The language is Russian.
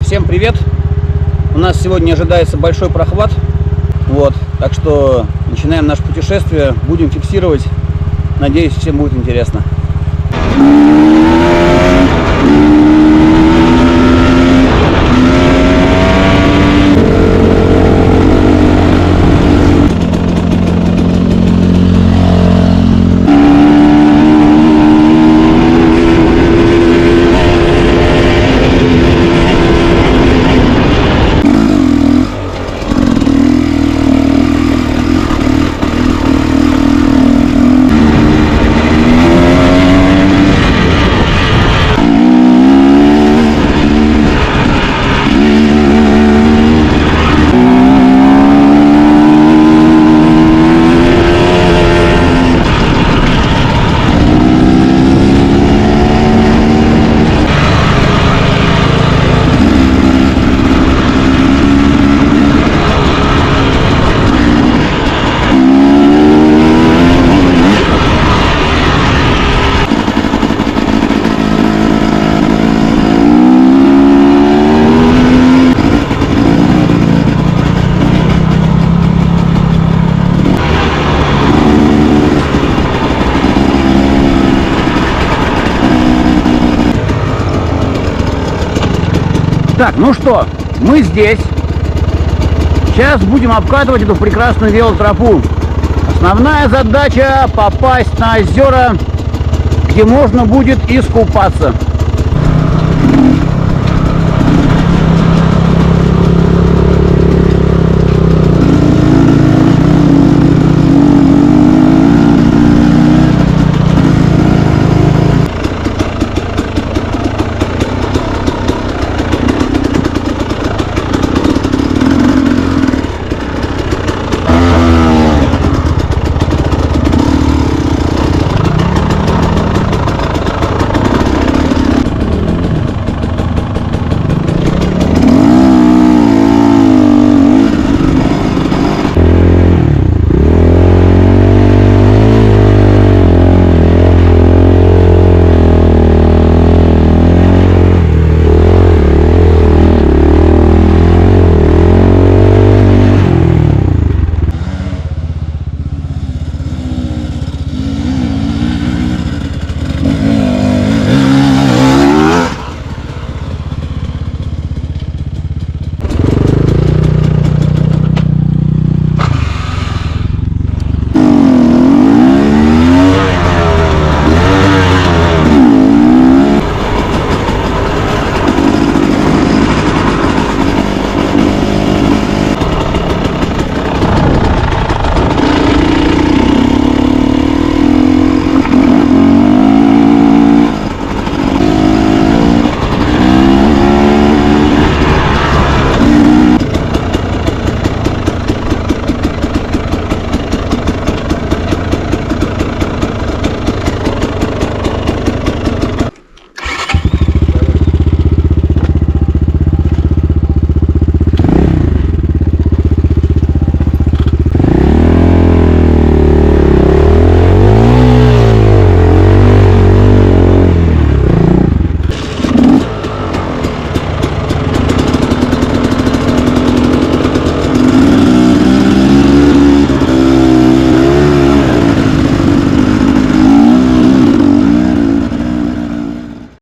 Всем привет! У нас сегодня ожидается большой прохват. Так что начинаем наше путешествие. Будем фиксировать. Надеюсь, всем будет интересно. Так, ну что, мы здесь. Сейчас будем обкатывать эту прекрасную велотропу. Основная задача — попасть на озера, где можно будет искупаться.